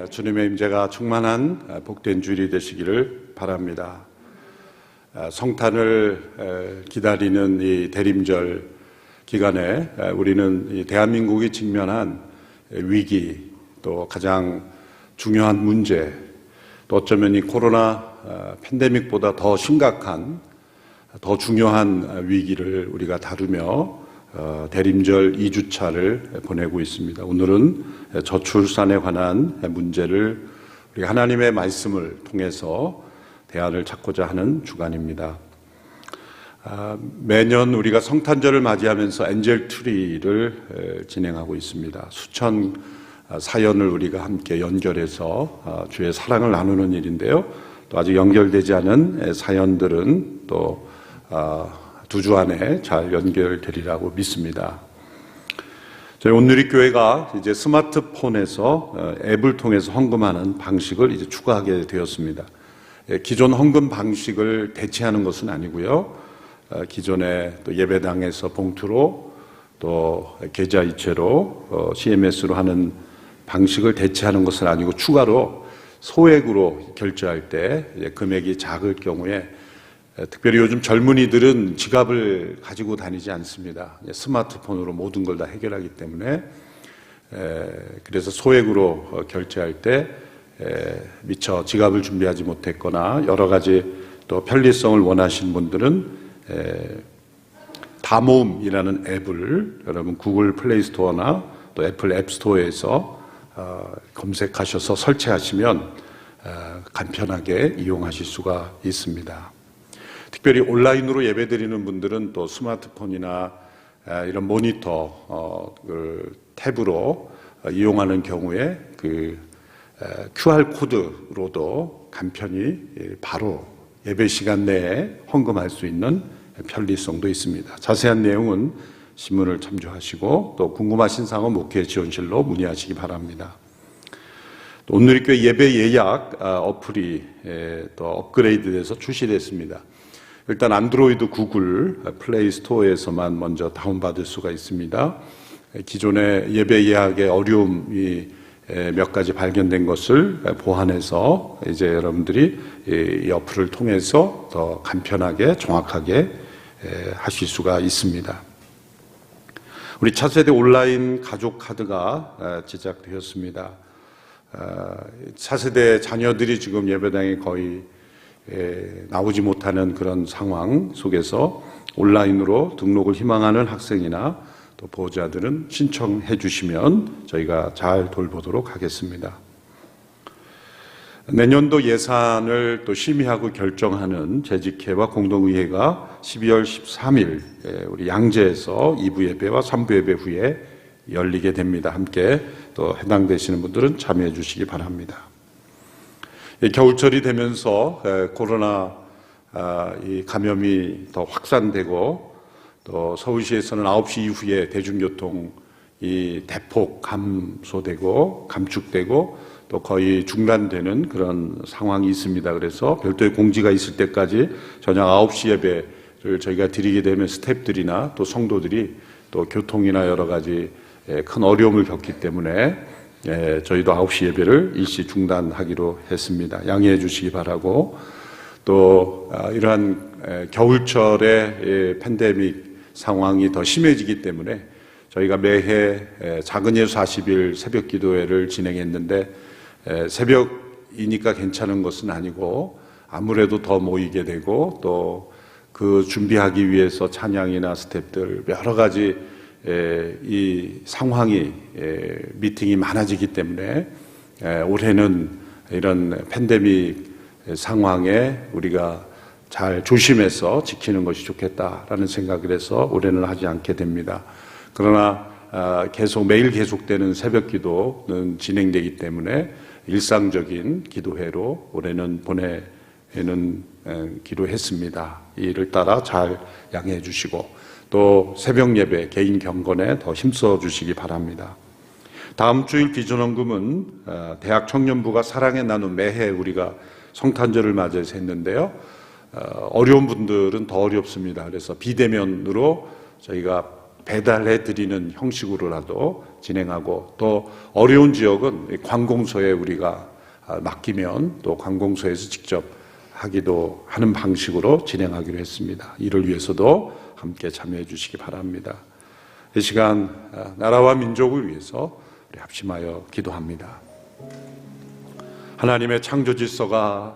주님의 임재가 충만한 복된 주일이 되시기를 바랍니다. 성탄을 기다리는 이 대림절 기간에 우리는 이 대한민국이 직면한 위기, 또 가장 중요한 문제, 또 어쩌면 이 코로나 팬데믹보다 더 심각한, 더 중요한 위기를 우리가 다루며 대림절 2주차를 보내고 있습니다. 오늘은 저출산에 관한 문제를 우리 하나님의 말씀을 통해서 대안을 찾고자 하는 주간입니다. 매년 우리가 성탄절을 맞이하면서 엔젤 트리를 진행하고 있습니다. 수천 사연을 우리가 함께 연결해서 주의 사랑을 나누는 일인데요. 또 아직 연결되지 않은 사연들은 또 2주 안에 잘 연결되리라고 믿습니다. 저희 온누리교회가 이제 스마트폰에서 앱을 통해서 헌금하는 방식을 이제 추가하게 되었습니다. 기존 헌금 방식을 대체하는 것은 아니고요. 기존에 또 예배당에서 봉투로 또 계좌이체로 CMS로 하는 방식을 대체하는 것은 아니고 추가로 소액으로 결제할 때 금액이 작을 경우에 특별히 요즘 젊은이들은 지갑을 가지고 다니지 않습니다. 스마트폰으로 모든 걸 다 해결하기 때문에 그래서 소액으로 결제할 때 미처 지갑을 준비하지 못했거나 여러 가지 또 편리성을 원하시는 분들은 다모음이라는 앱을 여러분 구글 플레이 스토어나 또 애플 앱 스토어에서 검색하셔서 설치하시면 간편하게 이용하실 수가 있습니다. 특별히 온라인으로 예배드리는 분들은 또 스마트폰이나 이런 모니터 탭으로 이용하는 경우에 그 QR 코드로도 간편히 바로 예배 시간 내에 헌금할 수 있는 편리성도 있습니다. 자세한 내용은 신문을 참조하시고 또 궁금하신 사항은 목회 지원실로 문의하시기 바랍니다. 온누리교회 예배 예약 어플이 또 업그레이드돼서 출시됐습니다. 일단 안드로이드 구글 플레이 스토어에서만 먼저 다운받을 수가 있습니다. 기존의 예배 예약의 어려움이 몇 가지 발견된 것을 보완해서 이제 여러분들이 이 어플을 통해서 더 간편하게 정확하게 하실 수가 있습니다. 우리 차세대 온라인 가족 카드가 제작되었습니다. 차세대 자녀들이 지금 예배당에 거의 나오지 못하는 그런 상황 속에서 온라인으로 등록을 희망하는 학생이나 또 보호자들은 신청해 주시면 저희가 잘 돌보도록 하겠습니다. 내년도 예산을 또 심의하고 결정하는 재직회와 공동의회가 12월 13일 우리 양재에서 2부 예배와 3부 예배 후에 열리게 됩니다. 함께 또 해당되시는 분들은 참여해 주시기 바랍니다. 겨울철이 되면서 코로나 이 감염이 더 확산되고 또 서울시에서는 9시 이후에 대중교통이 대폭 감소되고 감축되고 또 거의 중단되는 그런 상황이 있습니다. 그래서 별도의 공지가 있을 때까지 저녁 9시 예배를 저희가 드리게 되면 스태프들이나 또 성도들이 또 교통이나 여러 가지 큰 어려움을 겪기 때문에 저희도 9시 예배를 일시 중단하기로 했습니다. 양해해 주시기 바라고 또 이러한 겨울철의 팬데믹 상황이 더 심해지기 때문에 저희가 매해 작은 예수 40일 새벽 기도회를 진행했는데 새벽이니까 괜찮은 것은 아니고 아무래도 더 모이게 되고 또 그 준비하기 위해서 찬양이나 스태프들 여러 가지 이 상황이 미팅이 많아지기 때문에 올해는 이런 팬데믹 상황에 우리가 잘 조심해서 지키는 것이 좋겠다라는 생각을 해서 올해는 하지 않게 됩니다. 그러나 계속 매일 계속되는 새벽 기도는 진행되기 때문에 일상적인 기도회로 올해는 보내는 기도했습니다. 이를 따라 잘 양해해 주시고 또 새벽 예배, 개인 경건에 더 힘써 주시기 바랍니다. 다음 주일 비전헌금은 대학 청년부가 사랑의 나눔 매해 우리가 성탄절을 맞이해서 했는데요. 어려운 분들은 더 어렵습니다. 그래서 비대면으로 저희가 배달해 드리는 형식으로라도 진행하고, 또 어려운 지역은 관공서에 우리가 맡기면 또 관공서에서 직접 하기도 하는 방식으로 진행하기로 했습니다. 이를 위해서도 함께 참여해 주시기 바랍니다. 이 시간 나라와 민족을 위해서 우리 합심하여 기도합니다. 하나님의 창조 질서가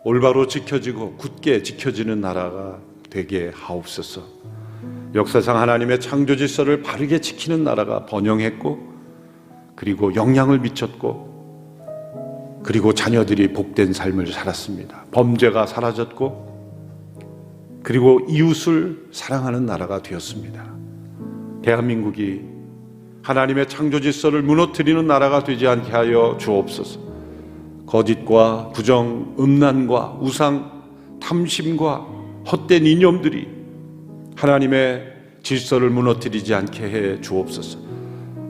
올바로 지켜지고 굳게 지켜지는 나라가 되게 하옵소서. 역사상 하나님의 창조 질서를 바르게 지키는 나라가 번영했고, 그리고 영향을 미쳤고, 그리고 자녀들이 복된 삶을 살았습니다. 범죄가 사라졌고, 그리고 이웃을 사랑하는 나라가 되었습니다. 대한민국이 하나님의 창조 질서를 무너뜨리는 나라가 되지 않게 하여 주옵소서. 거짓과 부정, 음란과 우상, 탐심과 헛된 이념들이 하나님의 질서를 무너뜨리지 않게 해 주옵소서.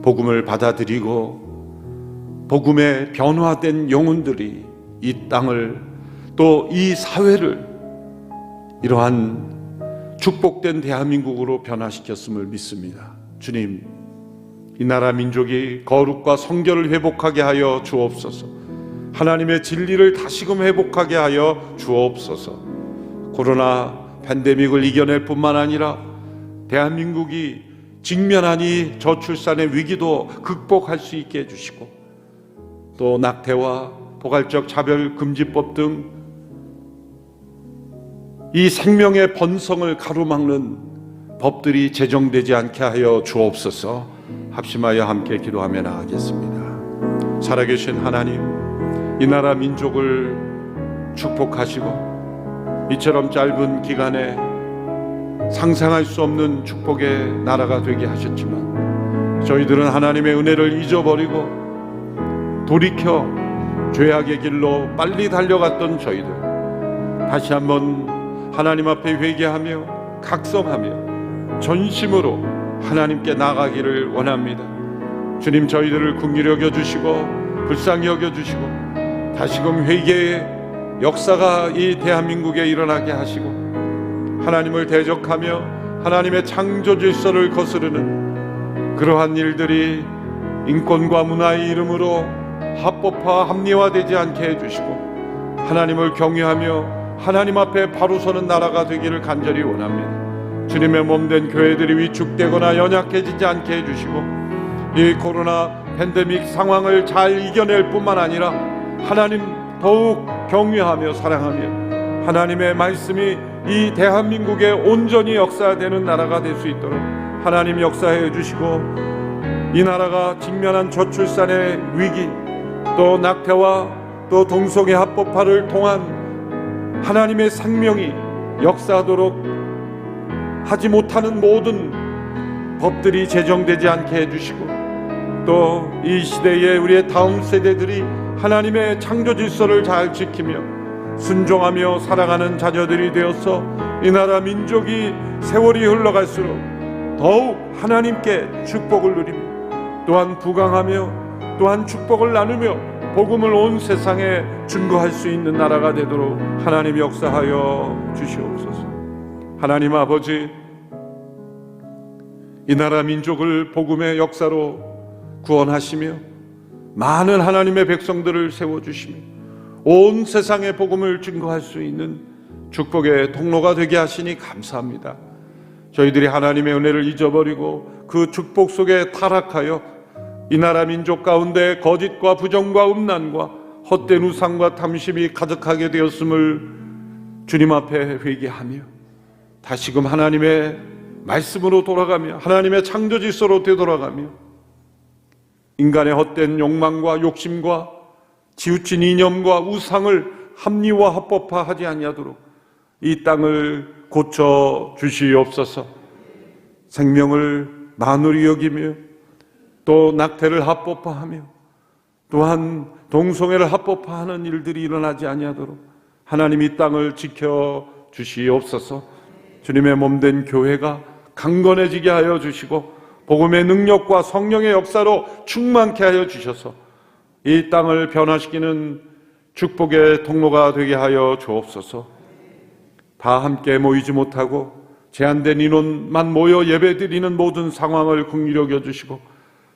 복음을 받아들이고 복음에 변화된 영혼들이 이 땅을, 또 이 사회를 이러한 축복된 대한민국으로 변화시켰음을 믿습니다. 주님, 이 나라 민족이 거룩과 성결을 회복하게 하여 주옵소서. 하나님의 진리를 다시금 회복하게 하여 주옵소서. 코로나 팬데믹을 이겨낼 뿐만 아니라 대한민국이 직면한 이 저출산의 위기도 극복할 수 있게 해주시고, 또 낙태와 포괄적 차별금지법 등 이 생명의 번성을 가로막는 법들이 제정되지 않게 하여 주옵소서. 합심하여 함께 기도하며 나아가겠습니다. 살아계신 하나님, 이 나라 민족을 축복하시고, 이처럼 짧은 기간에 상상할 수 없는 축복의 나라가 되게 하셨지만, 저희들은 하나님의 은혜를 잊어버리고 돌이켜 죄악의 길로 빨리 달려갔던 저희들, 다시 한번 하나님 앞에 회개하며 각성하며 전심으로 하나님께 나가기를 원합니다. 주님, 저희들을 긍휼히 여겨주시고 불쌍히 여겨주시고 다시금 회개의 역사가 이 대한민국에 일어나게 하시고, 하나님을 대적하며 하나님의 창조 질서를 거스르는 그러한 일들이 인권과 문화의 이름으로 합법화, 합리화되지 않게 해주시고, 하나님을 경외하며 하나님 앞에 바로 서는 나라가 되기를 간절히 원합니다. 주님의 몸된 교회들이 위축되거나 연약해지지 않게 해주시고, 이 코로나 팬데믹 상황을 잘 이겨낼 뿐만 아니라 하나님 더욱 경외하며 사랑하며 하나님의 말씀이 이 대한민국에 온전히 역사되는 나라가 될 수 있도록 하나님 역사해 주시고, 이 나라가 직면한 저출산의 위기, 또 낙태와 또 동성애 합법화를 통한 하나님의 생명이 역사하도록 하지 못하는 모든 법들이 제정되지 않게 해주시고, 또 이 시대에 우리의 다음 세대들이 하나님의 창조 질서를 잘 지키며 순종하며 살아가는 자녀들이 되어서 이 나라 민족이 세월이 흘러갈수록 더욱 하나님께 축복을 누리며, 또한 부강하며 또한 축복을 나누며 복음을 온 세상에 증거할 수 있는 나라가 되도록 하나님 역사하여 주시옵소서. 하나님 아버지, 이 나라 민족을 복음의 역사로 구원하시며 많은 하나님의 백성들을 세워주시며 온 세상에 복음을 증거할 수 있는 축복의 통로가 되게 하시니 감사합니다. 저희들이 하나님의 은혜를 잊어버리고 그 축복 속에 타락하여 이 나라 민족 가운데 거짓과 부정과 음란과 헛된 우상과 탐심이 가득하게 되었음을 주님 앞에 회개하며 다시금 하나님의 말씀으로 돌아가며 하나님의 창조 질서로 되돌아가며 인간의 헛된 욕망과 욕심과 치우친 이념과 우상을 합리화 합법화하지 아니하도록 이 땅을 고쳐 주시옵소서. 생명을 만홀히 여기며 또 낙태를 합법화하며 또한 동성애를 합법화하는 일들이 일어나지 아니하도록 하나님 이 땅을 지켜 주시옵소서. 주님의 몸된 교회가 강건해지게 하여 주시고 복음의 능력과 성령의 역사로 충만케 하여 주셔서 이 땅을 변화시키는 축복의 통로가 되게 하여 주옵소서. 다 함께 모이지 못하고 제한된 인원만 모여 예배드리는 모든 상황을 긍휼히 여겨 주시고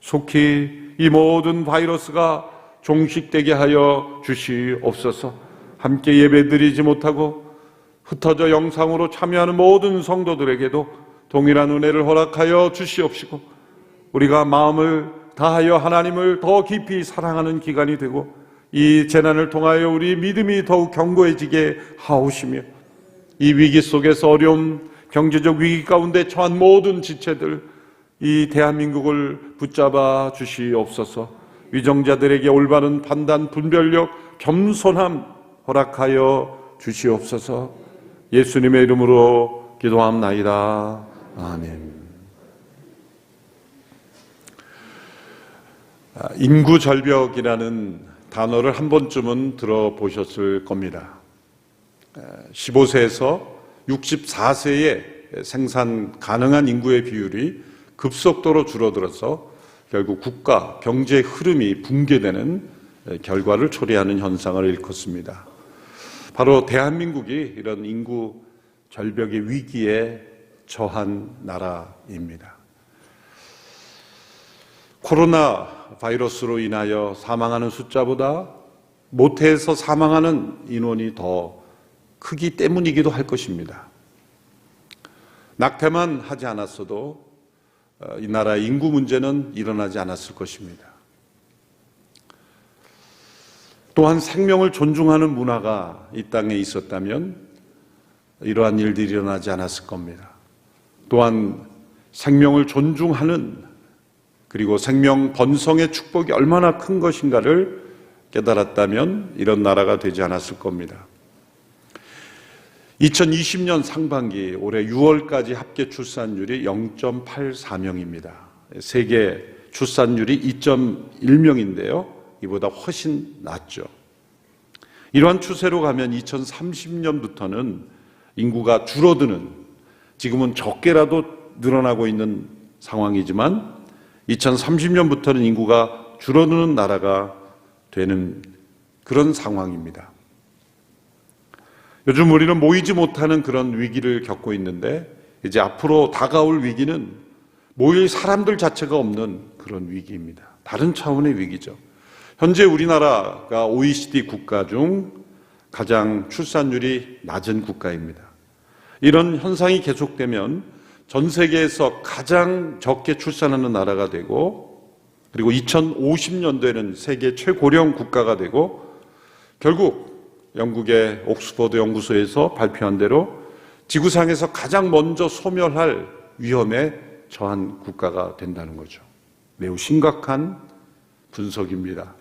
속히 이 모든 바이러스가 종식되게 하여 주시옵소서. 함께 예배드리지 못하고 흩어져 영상으로 참여하는 모든 성도들에게도 동일한 은혜를 허락하여 주시옵시고, 우리가 마음을 다하여 하나님을 더 깊이 사랑하는 기간이 되고, 이 재난을 통하여 우리 믿음이 더욱 견고해지게 하옵시며, 이 위기 속에서 어려운 경제적 위기 가운데 처한 모든 지체들, 이 대한민국을 붙잡아 주시옵소서. 위정자들에게 올바른 판단, 분별력, 겸손함 허락하여 주시옵소서. 예수님의 이름으로 기도합나이다. 아멘. 인구 절벽이라는 단어를 한 번쯤은 들어보셨을 겁니다. 15세에서 64세의 생산 가능한 인구의 비율이 급속도로 줄어들어서 결국 국가, 경제 흐름이 붕괴되는 결과를 초래하는 현상을 일컫습니다. 바로 대한민국이 이런 인구 절벽의 위기에 처한 나라입니다. 코로나 바이러스로 인하여 사망하는 숫자보다 모태에서 사망하는 인원이 더 크기 때문이기도 할 것입니다. 낙태만 하지 않았어도 이 나라의 인구 문제는 일어나지 않았을 것입니다. 또한 생명을 존중하는 문화가 이 땅에 있었다면 이러한 일들이 일어나지 않았을 겁니다. 또한 생명을 존중하는, 그리고 생명 번성의 축복이 얼마나 큰 것인가를 깨달았다면 이런 나라가 되지 않았을 겁니다. 2020년 상반기 올해 6월까지 합계 출산율이 0.84명입니다. 세계 출산율이 2.1명인데요. 이보다 훨씬 낮죠. 이러한 추세로 가면 2030년부터는 인구가 줄어드는, 지금은 적게라도 늘어나고 있는 상황이지만 2030년부터는 인구가 줄어드는 나라가 되는 그런 상황입니다. 요즘 우리는 모이지 못하는 그런 위기를 겪고 있는데, 이제 앞으로 다가올 위기는 모일 사람들 자체가 없는 그런 위기입니다. 다른 차원의 위기죠. 현재 우리나라가 OECD 국가 중 가장 출산율이 낮은 국가입니다. 이런 현상이 계속되면 전 세계에서 가장 적게 출산하는 나라가 되고, 그리고 2050년도에는 세계 최고령 국가가 되고, 결국 영국의 옥스퍼드 연구소에서 발표한 대로 지구상에서 가장 먼저 소멸할 위험에 처한 국가가 된다는 거죠. 매우 심각한 분석입니다.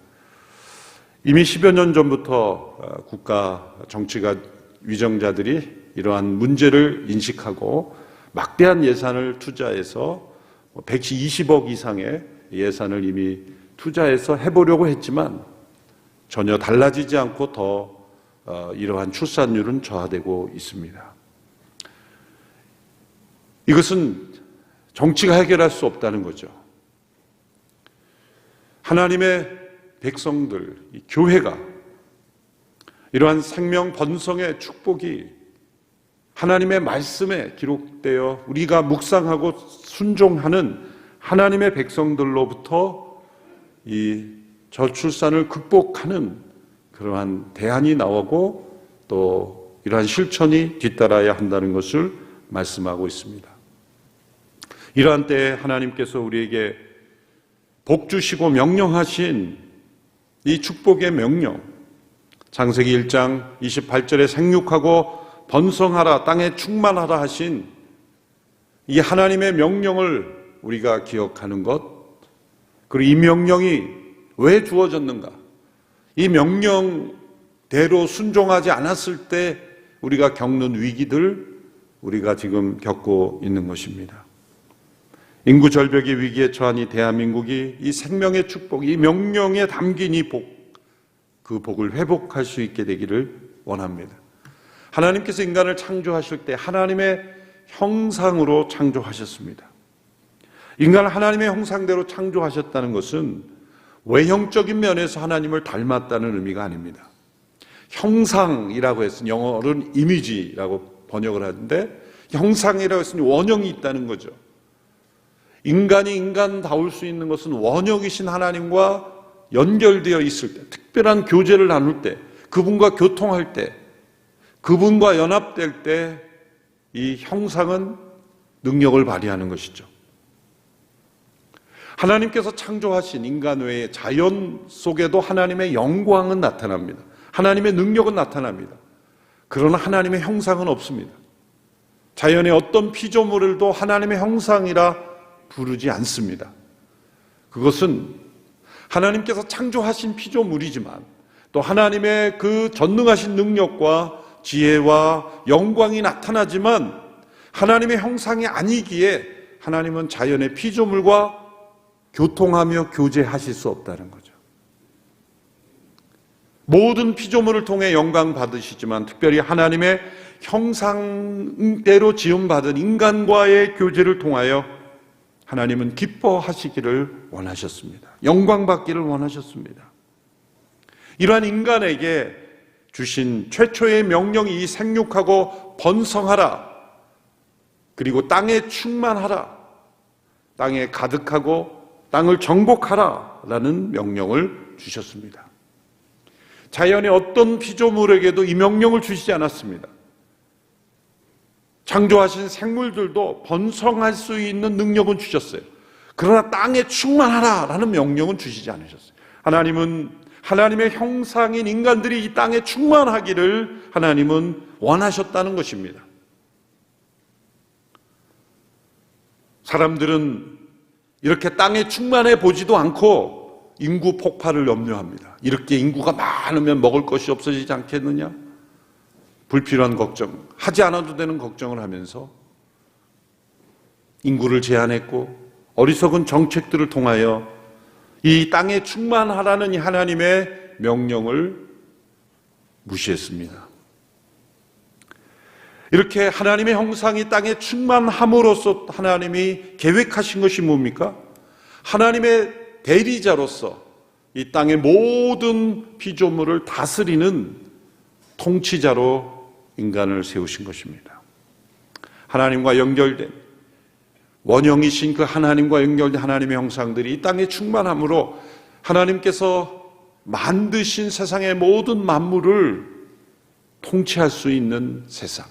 이미 10여 년 전부터 국가 정치가 위정자들이 이러한 문제를 인식하고 막대한 예산을 투자해서 120억 이상의 예산을 이미 투자해서 해보려고 했지만 전혀 달라지지 않고 더 이러한 출산율은 저하되고 있습니다. 이것은 정치가 해결할 수 없다는 거죠. 하나님의 백성들, 교회가 이러한 생명 번성의 축복이 하나님의 말씀에 기록되어 우리가 묵상하고 순종하는 하나님의 백성들로부터 이 저출산을 극복하는 그러한 대안이 나오고 또 이러한 실천이 뒤따라야 한다는 것을 말씀하고 있습니다. 이러한 때에 하나님께서 우리에게 복 주시고 명령하신 이 축복의 명령, 창세기 1장 28절에 생육하고 번성하라, 땅에 충만하라 하신 이 하나님의 명령을 우리가 기억하는 것, 그리고 이 명령이 왜 주어졌는가, 이 명령대로 순종하지 않았을 때 우리가 겪는 위기들, 우리가 지금 겪고 있는 것입니다. 인구 절벽의 위기에 처한 이 대한민국이 이 생명의 축복, 이 명령에 담긴 이 복, 그 복을 회복할 수 있게 되기를 원합니다. 하나님께서 인간을 창조하실 때 하나님의 형상으로 창조하셨습니다. 인간을 하나님의 형상대로 창조하셨다는 것은 외형적인 면에서 하나님을 닮았다는 의미가 아닙니다. 형상이라고 했으니 영어로는 이미지라고 번역을 하는데, 형상이라고 했으니 원형이 있다는 거죠. 인간이 인간다울 수 있는 것은 원형이신 하나님과 연결되어 있을 때, 특별한 교제를 나눌 때, 그분과 교통할 때, 그분과 연합될 때 이 형상은 능력을 발휘하는 것이죠. 하나님께서 창조하신 인간 외에 자연 속에도 하나님의 영광은 나타납니다. 하나님의 능력은 나타납니다. 그러나 하나님의 형상은 없습니다. 자연의 어떤 피조물을도 하나님의 형상이라 부르지 않습니다. 그것은 하나님께서 창조하신 피조물이지만 또 하나님의 그 전능하신 능력과 지혜와 영광이 나타나지만 하나님의 형상이 아니기에 하나님은 자연의 피조물과 교통하며 교제하실 수 없다는 거죠. 모든 피조물을 통해 영광 받으시지만 특별히 하나님의 형상대로 지음받은 인간과의 교제를 통하여 하나님은 기뻐하시기를 원하셨습니다. 영광 받기를 원하셨습니다. 이러한 인간에게 주신 최초의 명령이 이 생육하고 번성하라, 그리고 땅에 충만하라, 땅에 가득하고 땅을 정복하라 라는 명령을 주셨습니다. 자연의 어떤 피조물에게도 이 명령을 주시지 않았습니다. 창조하신 생물들도 번성할 수 있는 능력은 주셨어요. 그러나 땅에 충만하라 라는 명령은 주시지 않으셨어요. 하나님은 하나님의 형상인 인간들이 이 땅에 충만하기를 하나님은 원하셨다는 것입니다. 사람들은 이렇게 땅에 충만해 보지도 않고 인구 폭발을 염려합니다. 이렇게 인구가 많으면 먹을 것이 없어지지 않겠느냐? 불필요한 걱정, 하지 않아도 되는 걱정을 하면서 인구를 제한했고 어리석은 정책들을 통하여 이 땅에 충만하라는 이 하나님의 명령을 무시했습니다. 이렇게 하나님의 형상이 땅에 충만함으로써 하나님이 계획하신 것이 뭡니까? 하나님의 대리자로서 이 땅의 모든 피조물을 다스리는 통치자로 인간을 세우신 것입니다. 하나님과 연결된 원형이신 그 하나님과 연결된 하나님의 형상들이 이 땅에 충만함으로 하나님께서 만드신 세상의 모든 만물을 통치할 수 있는 세상.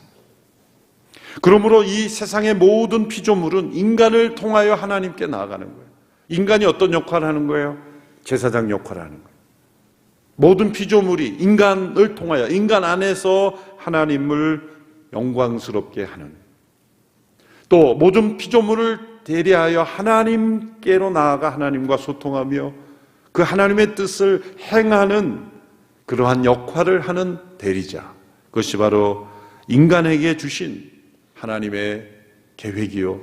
그러므로 이 세상의 모든 피조물은 인간을 통하여 하나님께 나아가는 거예요. 인간이 어떤 역할을 하는 거예요? 제사장 역할을 하는 거예요. 모든 피조물이 인간을 통하여 인간 안에서 하나님을 영광스럽게 하는, 또 모든 피조물을 대리하여 하나님께로 나아가 하나님과 소통하며 그 하나님의 뜻을 행하는 그러한 역할을 하는 대리자, 그것이 바로 인간에게 주신 하나님의 계획이요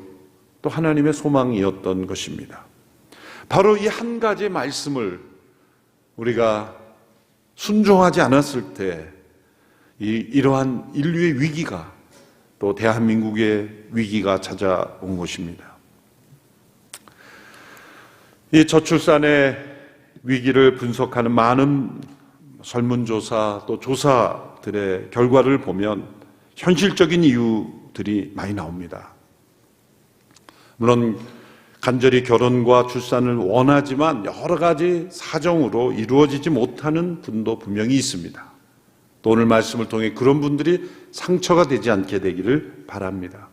또 하나님의 소망이었던 것입니다. 바로 이 한 가지 말씀을 우리가 순종하지 않았을 때 이러한 인류의 위기가, 또 대한민국의 위기가 찾아온 것입니다. 이 저출산의 위기를 분석하는 많은 설문조사 또 조사들의 결과를 보면 현실적인 이유들이 많이 나옵니다. 물론 간절히 결혼과 출산을 원하지만 여러 가지 사정으로 이루어지지 못하는 분도 분명히 있습니다. 또 오늘 말씀을 통해 그런 분들이 상처가 되지 않게 되기를 바랍니다.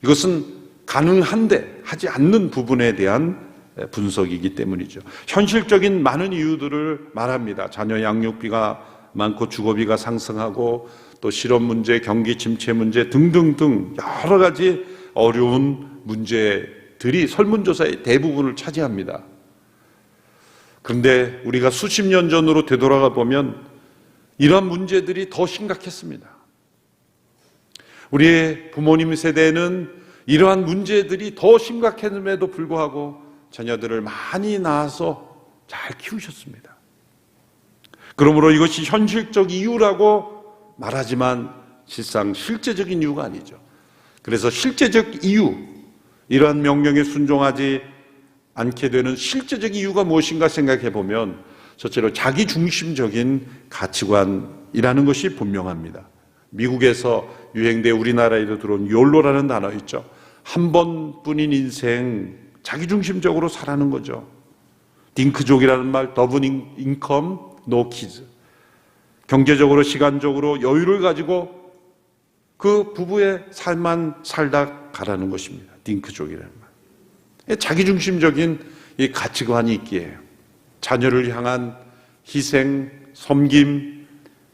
이것은 가능한데 하지 않는 부분에 대한 분석이기 때문이죠. 현실적인 많은 이유들을 말합니다. 자녀 양육비가 많고 주거비가 상승하고 또 실업 문제, 경기 침체 문제 등등등 여러 가지 어려운 문제들이 설문조사의 대부분을 차지합니다. 그런데 우리가 수십 년 전으로 되돌아가 보면 이런 문제들이 더 심각했습니다. 우리의 부모님 세대는 이러한 문제들이 더 심각했음에도 불구하고 자녀들을 많이 낳아서 잘 키우셨습니다. 그러므로 이것이 현실적 이유라고 말하지만 실상 실제적인 이유가 아니죠. 그래서 실제적 이유, 이러한 명령에 순종하지 않게 되는 실제적 이유가 무엇인가 생각해 보면 첫째로 자기중심적인 가치관이라는 것이 분명합니다. 미국에서 유행돼 우리나라에도 들어온 욜로라는 단어 있죠. 한 번뿐인 인생 자기중심적으로 살아는 거죠. 딩크족이라는 말, 더블 인컴, 노 키즈. 경제적으로, 시간적으로 여유를 가지고 그 부부의 삶만 살다 가라는 것입니다. 딩크족이라는 말. 자기중심적인 이 가치관이 있기에 자녀를 향한 희생, 섬김,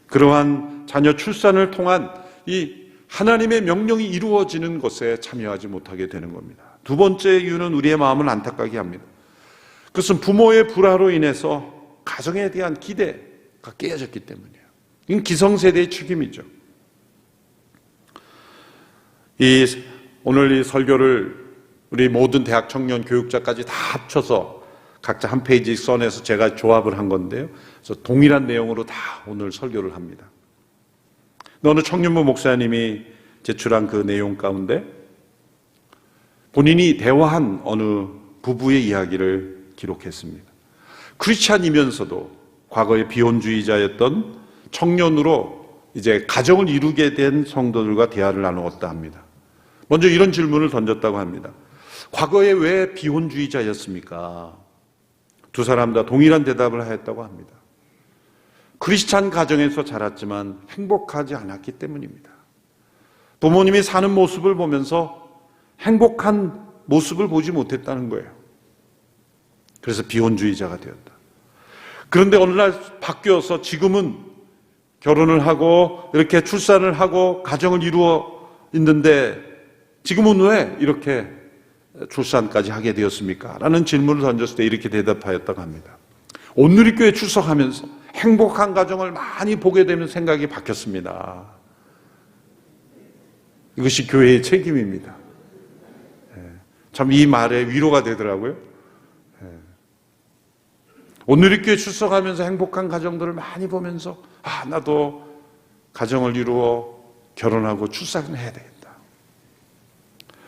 그러한 자녀 출산을 통한 이 하나님의 명령이 이루어지는 것에 참여하지 못하게 되는 겁니다. 두 번째 이유는 우리의 마음을 안타깝게 합니다. 그것은 부모의 불화로 인해서 가정에 대한 기대가 깨어졌기 때문이에요. 이건 기성세대의 책임이죠. 오늘 이 설교를 우리 모든 대학 청년 교육자까지 다 합쳐서 각자 한 페이지 써내서 제가 조합을 한 건데요. 그래서 동일한 내용으로 다 오늘 설교를 합니다. 어느 청년부 목사님이 제출한 그 내용 가운데 본인이 대화한 어느 부부의 이야기를 기록했습니다. 크리스찬이면서도 과거에 비혼주의자였던 청년으로 이제 가정을 이루게 된 성도들과 대화를 나누었다 합니다. 먼저 이런 질문을 던졌다고 합니다. 과거에 왜 비혼주의자였습니까? 두 사람 다 동일한 대답을 하였다고 합니다. 크리스찬 가정에서 자랐지만 행복하지 않았기 때문입니다. 부모님이 사는 모습을 보면서 행복한 모습을 보지 못했다는 거예요. 그래서 비혼주의자가 되었다. 그런데 어느 날 바뀌어서 지금은 결혼을 하고 이렇게 출산을 하고 가정을 이루어 있는데 지금은 왜 이렇게 출산까지 하게 되었습니까? 라는 질문을 던졌을 때 이렇게 대답하였다고 합니다. 온누리교회 출석하면서 행복한 가정을 많이 보게 되는 생각이 바뀌었습니다. 이것이 교회의 책임입니다. 참 이 말에 위로가 되더라고요. 온누리교회 출석하면서 행복한 가정들을 많이 보면서 나도 가정을 이루어 결혼하고 출산을 해야 되겠다.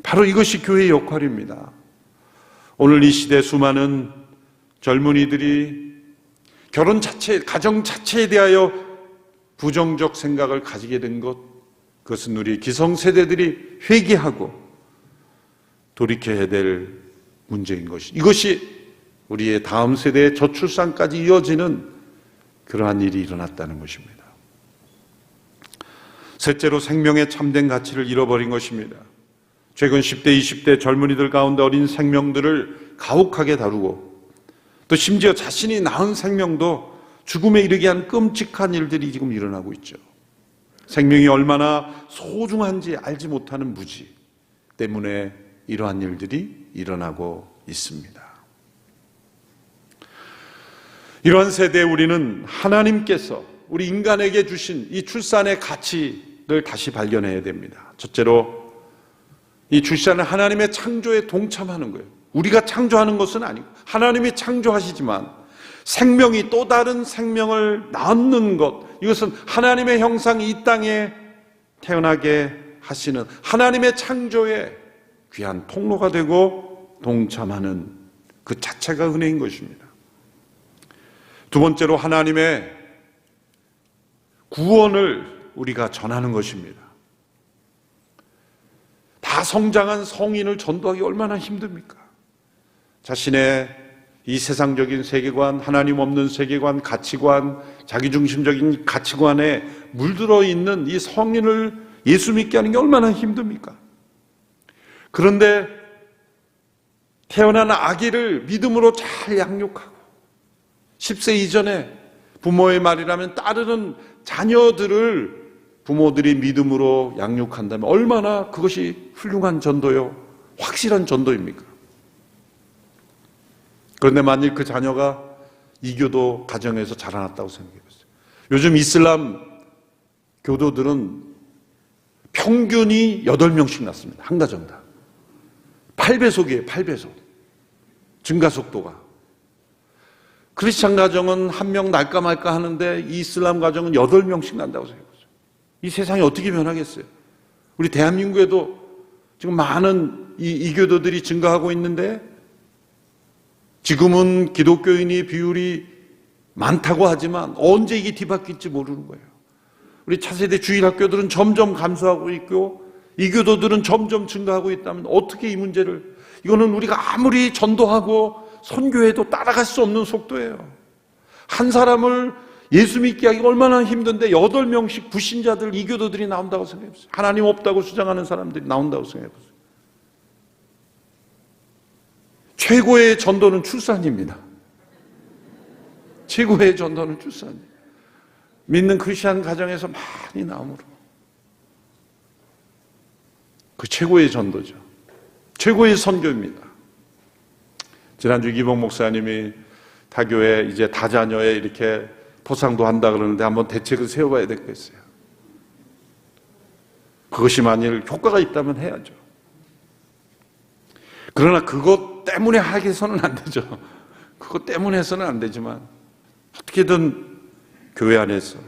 바로 이것이 교회의 역할입니다. 오늘 이 시대 수많은 젊은이들이 결혼 자체, 가정 자체에 대하여 부정적 생각을 가지게 된 것, 그것은 우리 기성세대들이 회개하고 돌이켜야 될 문제인 것이, 이것이 우리의 다음 세대의 저출산까지 이어지는 그러한 일이 일어났다는 것입니다. 셋째로 생명의 참된 가치를 잃어버린 것입니다. 최근 10대, 20대 젊은이들 가운데 어린 생명들을 가혹하게 다루고 또 심지어 자신이 낳은 생명도 죽음에 이르게 한 끔찍한 일들이 지금 일어나고 있죠. 생명이 얼마나 소중한지 알지 못하는 무지 때문에 이러한 일들이 일어나고 있습니다. 이러한 세대에 우리는 하나님께서 우리 인간에게 주신 이 출산의 가치를 다시 발견해야 됩니다. 첫째로 이 출산은 하나님의 창조에 동참하는 거예요. 우리가 창조하는 것은 아니고 하나님이 창조하시지만 생명이 또 다른 생명을 낳는 것, 이것은 하나님의 형상이 이 땅에 태어나게 하시는 하나님의 창조에 귀한 통로가 되고 동참하는 그 자체가 은혜인 것입니다. 두 번째로 하나님의 구원을 우리가 전하는 것입니다. 다 성장한 성인을 전도하기 얼마나 힘듭니까? 자신의 이 세상적인 세계관, 하나님 없는 세계관, 가치관, 자기중심적인 가치관에 물들어 있는 이 성인을 예수 믿게 하는 게 얼마나 힘듭니까? 그런데 태어난 아기를 믿음으로 잘 양육하고 10세 이전에 부모의 말이라면 따르는 자녀들을 부모들이 믿음으로 양육한다면 얼마나 그것이 훌륭한 전도요, 확실한 전도입니까? 그런데 만일 그 자녀가 이교도 가정에서 자라났다고 생각해보세요. 요즘 이슬람 교도들은 평균이 8명씩 낳습니다. 한 가정당. 8배속이에요. 8배속. 증가 속도가. 크리스찬 가정은 1명 날까 말까 하는데 이 이슬람 가정은 8명씩 난다고 생각해보세요. 이 세상이 어떻게 변하겠어요? 우리 대한민국에도 지금 많은 이교도들이 증가하고 있는데 지금은 기독교인이 비율이 많다고 하지만 언제 이게 뒤바뀔지 모르는 거예요. 우리 차세대 주일학교들은 점점 감소하고 있고 이교도들은 점점 증가하고 있다면 어떻게 이 문제를, 이거는 우리가 아무리 전도하고 선교해도 따라갈 수 없는 속도예요. 한 사람을 예수 믿게 하기가 얼마나 힘든데 8명씩 불신자들, 이교도들이 나온다고 생각해보세요. 하나님 없다고 주장하는 사람들이 나온다고 생각해보세요. 최고의 전도는 출산입니다. 최고의 전도는 출산입니다. 믿는 크리스찬 가정에서 많이 나오므로 그 최고의 전도죠. 최고의 선교입니다. 지난주 이봉 목사님이 타교에 이제 다자녀에 이렇게 포상도 한다 그러는데 한번 대책을 세워봐야 되겠어요. 그것이 만일 효과가 있다면 해야죠. 그러나 그것 때문에 하게서는 안 되죠. 그것 때문에 해서는 안 되지만 어떻게든 교회 안에서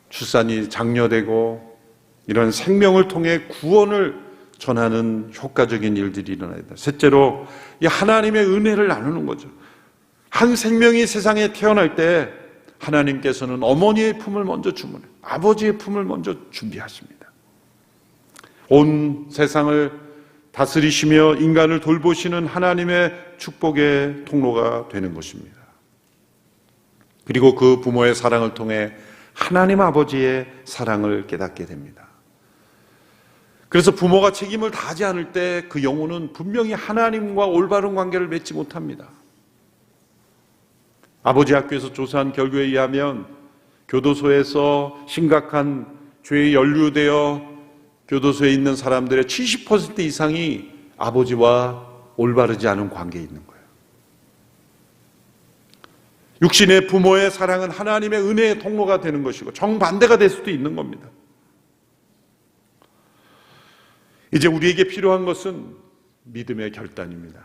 출산이 장려되고 이런 생명을 통해 구원을 전하는 효과적인 일들이 일어나야 된다. 셋째로 이 하나님의 은혜를 나누는 거죠. 한 생명이 세상에 태어날 때 하나님께서는 어머니의 품을 먼저 주문해요. 아버지의 품을 먼저 준비하십니다. 온 세상을 다스리시며 인간을 돌보시는 하나님의 축복의 통로가 되는 것입니다. 그리고 그 부모의 사랑을 통해 하나님 아버지의 사랑을 깨닫게 됩니다. 그래서 부모가 책임을 다하지 않을 때 그 영혼은 분명히 하나님과 올바른 관계를 맺지 못합니다. 아버지 학교에서 조사한 결과에 의하면 교도소에서 심각한 죄에 연루되어 교도소에 있는 사람들의 70% 이상이 아버지와 올바르지 않은 관계에 있는 거예요. 육신의 부모의 사랑은 하나님의 은혜의 통로가 되는 것이고 정반대가 될 수도 있는 겁니다. 이제 우리에게 필요한 것은 믿음의 결단입니다.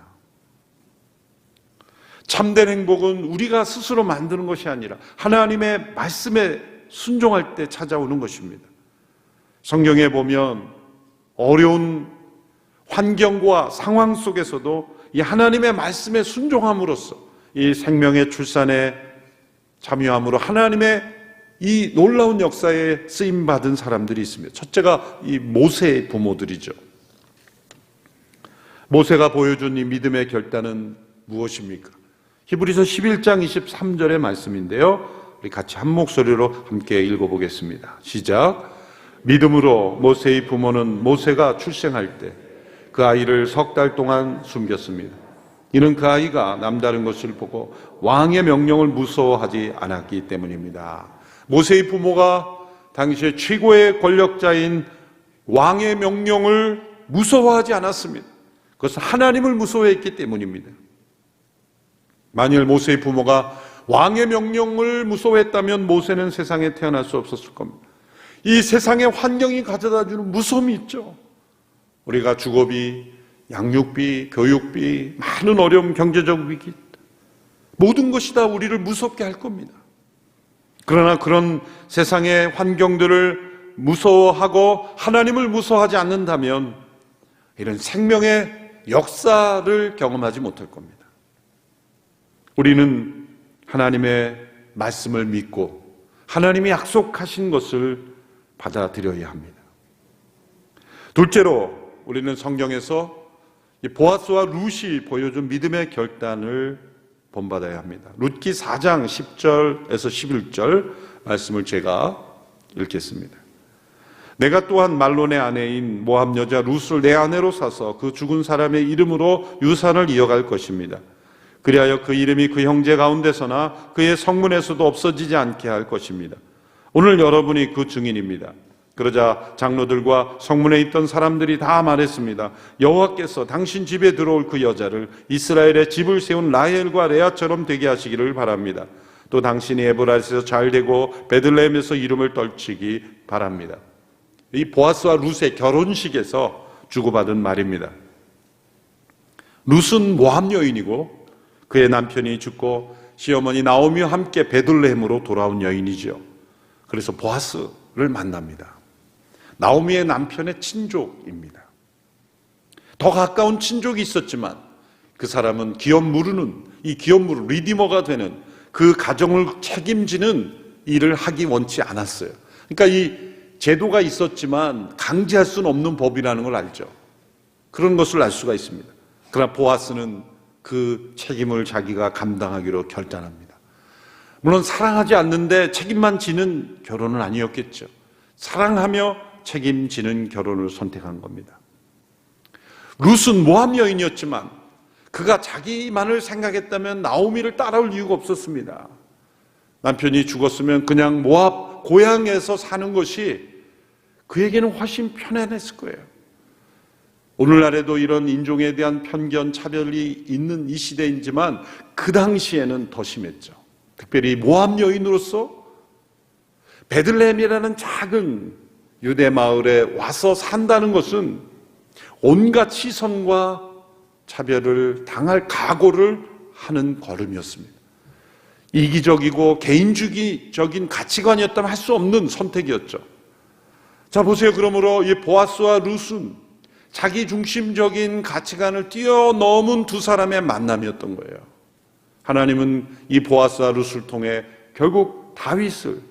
참된 행복은 우리가 스스로 만드는 것이 아니라 하나님의 말씀에 순종할 때 찾아오는 것입니다. 성경에 보면 어려운 환경과 상황 속에서도 이 하나님의 말씀에 순종함으로써 이 생명의 출산에 참여함으로 하나님의 이 놀라운 역사에 쓰임받은 사람들이 있습니다. 첫째가 이 모세의 부모들이죠. 모세가 보여준 이 믿음의 결단은 무엇입니까? 히브리서 11장 23절의 말씀인데요. 우리 같이 한 목소리로 함께 읽어보겠습니다. 시작. 믿음으로 모세의 부모는 모세가 출생할 때 그 아이를 3달 동안 숨겼습니다. 이는 그 아이가 남다른 것을 보고 왕의 명령을 무서워하지 않았기 때문입니다. 모세의 부모가 당시에 최고의 권력자인 왕의 명령을 무서워하지 않았습니다. 그것은 하나님을 무서워했기 때문입니다. 만일 모세의 부모가 왕의 명령을 무서워했다면 모세는 세상에 태어날 수 없었을 겁니다. 이 세상의 환경이 가져다주는 무서움이 있죠. 우리가 주거비, 양육비, 교육비, 많은 어려움, 경제적 위기, 모든 것이 다 우리를 무섭게 할 겁니다. 그러나 그런 세상의 환경들을 무서워하고 하나님을 무서워하지 않는다면 이런 생명의 역사를 경험하지 못할 겁니다. 우리는 하나님의 말씀을 믿고 하나님이 약속하신 것을 받아들여야 합니다. 둘째로 우리는 성경에서 보아스와 룻이 보여준 믿음의 결단을 본받아야 합니다. 룻기 4장 10절에서 11절 말씀을 제가 읽겠습니다. 내가 또한 말론의 아내인 모압 여자 룻을 내 아내로 사서 그 죽은 사람의 이름으로 유산을 이어갈 것입니다. 그리하여 그 이름이 그 형제 가운데서나 그의 성문에서도 없어지지 않게 할 것입니다. 오늘 여러분이 그 증인입니다. 그러자 장로들과 성문에 있던 사람들이 다 말했습니다. 여호와께서 당신 집에 들어올 그 여자를 이스라엘의 집을 세운 라헬과 레아처럼 되게 하시기를 바랍니다. 또 당신이 에브라스에서 잘 되고 베들레헴에서 이름을 떨치기 바랍니다. 이 보아스와 룻의 결혼식에서 주고받은 말입니다. 룻은 모압 여인이고 그의 남편이 죽고 시어머니 나오미와 함께 베들레헴으로 돌아온 여인이죠. 그래서 보아스를 만납니다. 나오미의 남편의 친족입니다. 더 가까운 친족이 있었지만 그 사람은 기업 무르는 이 기업 무르 리디머가 되는 그 가정을 책임지는 일을 하기 원치 않았어요. 그러니까 이 제도가 있었지만 강제할 수는 없는 법이라는 걸 알죠. 그런 것을 알 수가 있습니다. 그러나 보아스는 그 책임을 자기가 감당하기로 결단합니다. 물론 사랑하지 않는데 책임만 지는 결혼은 아니었겠죠. 사랑하며 책임지는 결혼을 선택한 겁니다. 룻은 모압 여인이었지만 그가 자기만을 생각했다면 나오미를 따라올 이유가 없었습니다. 남편이 죽었으면 그냥 모압 고향에서 사는 것이 그에게는 훨씬 편안했을 거예요. 오늘날에도 이런 인종에 대한 편견, 차별이 있는 이 시대이지만 그 당시에는 더 심했죠. 특별히 모압 여인으로서 베들레헴이라는 작은 유대 마을에 와서 산다는 것은 온갖 시선과 차별을 당할 각오를 하는 걸음이었습니다. 이기적이고 개인주의적인 가치관이었다면 할 수 없는 선택이었죠. 자, 보세요. 그러므로 이 보아스와 룻은 자기 중심적인 가치관을 뛰어넘은 두 사람의 만남이었던 거예요. 하나님은 이 보아스와 룻을 통해 결국 다윗을,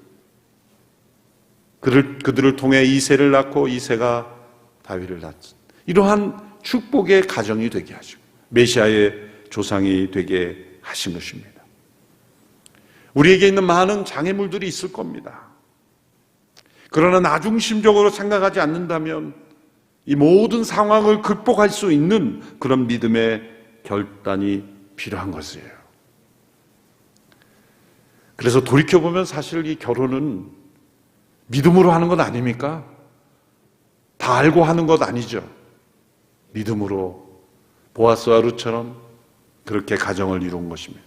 그들을 통해 이새를 낳고 이새가 다윗을 낳았습니다. 이러한 축복의 가정이 되게 하시고 메시아의 조상이 되게 하신 것입니다. 우리에게 있는 많은 장애물들이 있을 겁니다. 그러나 나중심적으로 생각하지 않는다면 이 모든 상황을 극복할 수 있는 그런 믿음의 결단이 필요한 것이에요. 그래서 돌이켜보면 사실 이 결혼은 믿음으로 하는 것 아닙니까? 다 알고 하는 것 아니죠. 믿음으로 보아스와 룻처럼 그렇게 가정을 이룬 것입니다.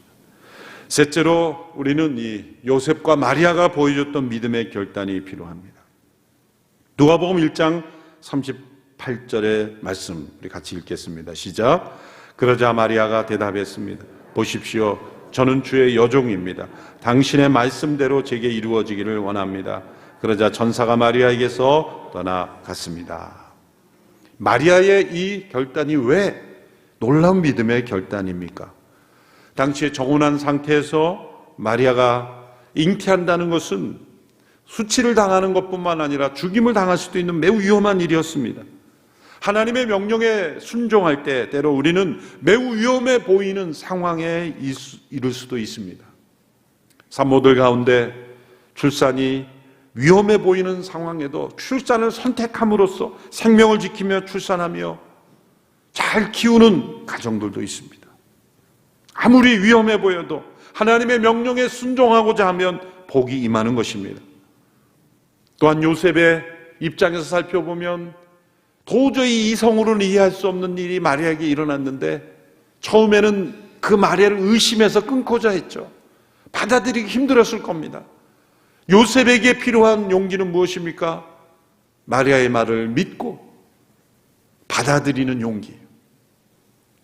셋째로 우리는 이 요셉과 마리아가 보여줬던 믿음의 결단이 필요합니다. 누가복음 1장 38절의 말씀 우리 같이 읽겠습니다. 시작. 그러자 마리아가 대답했습니다. 보십시오. 저는 주의 여종입니다. 당신의 말씀대로 제게 이루어지기를 원합니다. 그러자 천사가 마리아에게서 떠나갔습니다. 마리아의 이 결단이 왜 놀라운 믿음의 결단입니까? 당시에 정혼한 상태에서 마리아가 잉태한다는 것은 수치를 당하는 것뿐만 아니라 죽임을 당할 수도 있는 매우 위험한 일이었습니다. 하나님의 명령에 순종할 때 때로 우리는 매우 위험해 보이는 상황에 이를 수도 있습니다. 산모들 가운데 출산이 위험해 보이는 상황에도 출산을 선택함으로써 생명을 지키며 출산하며 잘 키우는 가정들도 있습니다. 아무리 위험해 보여도 하나님의 명령에 순종하고자 하면 복이 임하는 것입니다. 또한 요셉의 입장에서 살펴보면 도저히 이성으로는 이해할 수 없는 일이 마리아에게 일어났는데 처음에는 그 마리아를 의심해서 끊고자 했죠. 받아들이기 힘들었을 겁니다. 요셉에게 필요한 용기는 무엇입니까? 마리아의 말을 믿고 받아들이는 용기.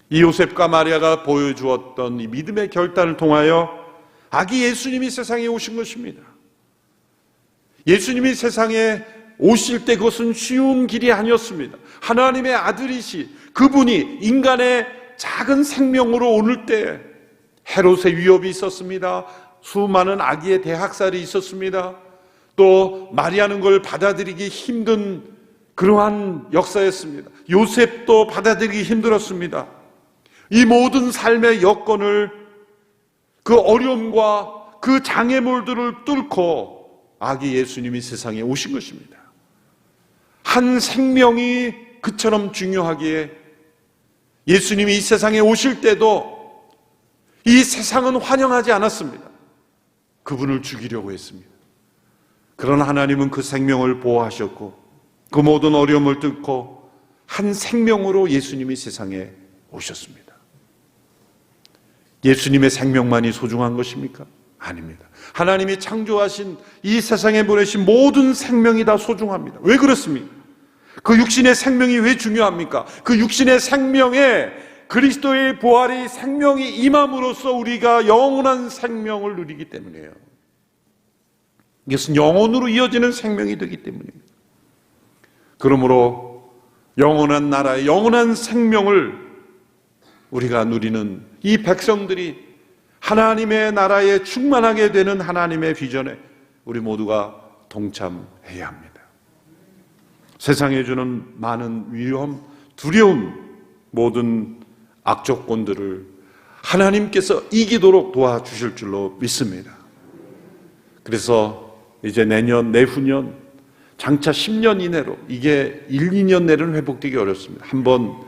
이 요셉과 마리아가 보여주었던 이 믿음의 결단을 통하여 아기 예수님이 세상에 오신 것입니다. 예수님이 세상에 오실 때 그것은 쉬운 길이 아니었습니다. 하나님의 아들이시 그분이 인간의 작은 생명으로 오늘 때 헤롯의 위협이 있었습니다. 수많은 아기의 대학살이 있었습니다. 또 마리아는 걸 받아들이기 힘든 그러한 역사였습니다. 요셉도 받아들이기 힘들었습니다. 이 모든 삶의 여건을 그 어려움과 그 장애물들을 뚫고 아기 예수님이 세상에 오신 것입니다. 한 생명이 그처럼 중요하기에 예수님이 이 세상에 오실 때도 이 세상은 환영하지 않았습니다. 그분을 죽이려고 했습니다. 그러나 하나님은 그 생명을 보호하셨고 그 모든 어려움을 뚫고 한 생명으로 예수님이 세상에 오셨습니다. 예수님의 생명만이 소중한 것입니까? 아닙니다. 하나님이 창조하신 이 세상에 보내신 모든 생명이 다 소중합니다. 왜 그렇습니까? 그 육신의 생명이 왜 중요합니까? 그 육신의 생명에 그리스도의 부활이 생명이 임함으로써 우리가 영원한 생명을 누리기 때문이에요. 이것은 영원으로 이어지는 생명이 되기 때문입니다. 그러므로 영원한 나라의 영원한 생명을 우리가 누리는 이 백성들이 하나님의 나라에 충만하게 되는 하나님의 비전에 우리 모두가 동참해야 합니다. 세상에 주는 많은 위험, 두려운 모든 악조건들을 하나님께서 이기도록 도와주실 줄로 믿습니다. 그래서 이제 내년, 내후년, 장차 10년 이내로, 이게 1, 2년 내로는 회복되기 어렵습니다. 한번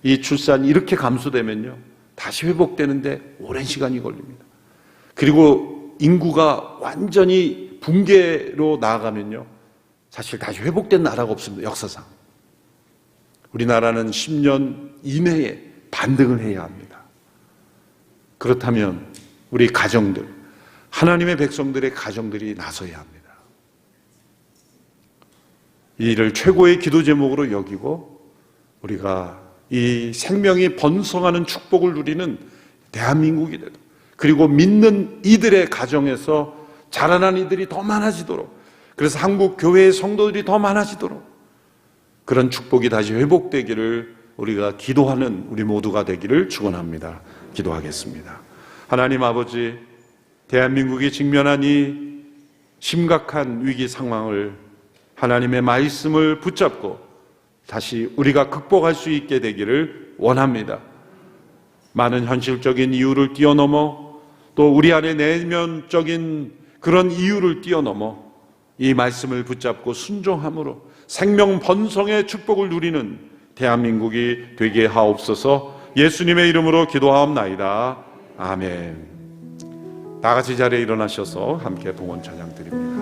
이 출산이 이렇게 감소되면요, 다시 회복되는데 오랜 시간이 걸립니다. 그리고 인구가 완전히 붕괴로 나아가면요, 사실 다시 회복된 나라가 없습니다. 역사상. 우리나라는 10년 이내에 반등을 해야 합니다. 그렇다면 우리 가정들, 하나님의 백성들의 가정들이 나서야 합니다. 이 일을 최고의 기도 제목으로 여기고 우리가 이 생명이 번성하는 축복을 누리는 대한민국이 되도록, 그리고 믿는 이들의 가정에서 자라난 이들이 더 많아지도록, 그래서 한국 교회의 성도들이 더 많아지도록 그런 축복이 다시 회복되기를 우리가 기도하는 우리 모두가 되기를 축원합니다. 기도하겠습니다. 하나님 아버지, 대한민국이 직면한 이 심각한 위기 상황을 하나님의 말씀을 붙잡고 다시 우리가 극복할 수 있게 되기를 원합니다. 많은 현실적인 이유를 뛰어넘어 또 우리 안에 내면적인 그런 이유를 뛰어넘어 이 말씀을 붙잡고 순종함으로 생명 번성의 축복을 누리는 대한민국이 되게 하옵소서. 예수님의 이름으로 기도하옵나이다. 아멘. 다 같이 자리에 일어나셔서 함께 봉헌 찬양 드립니다.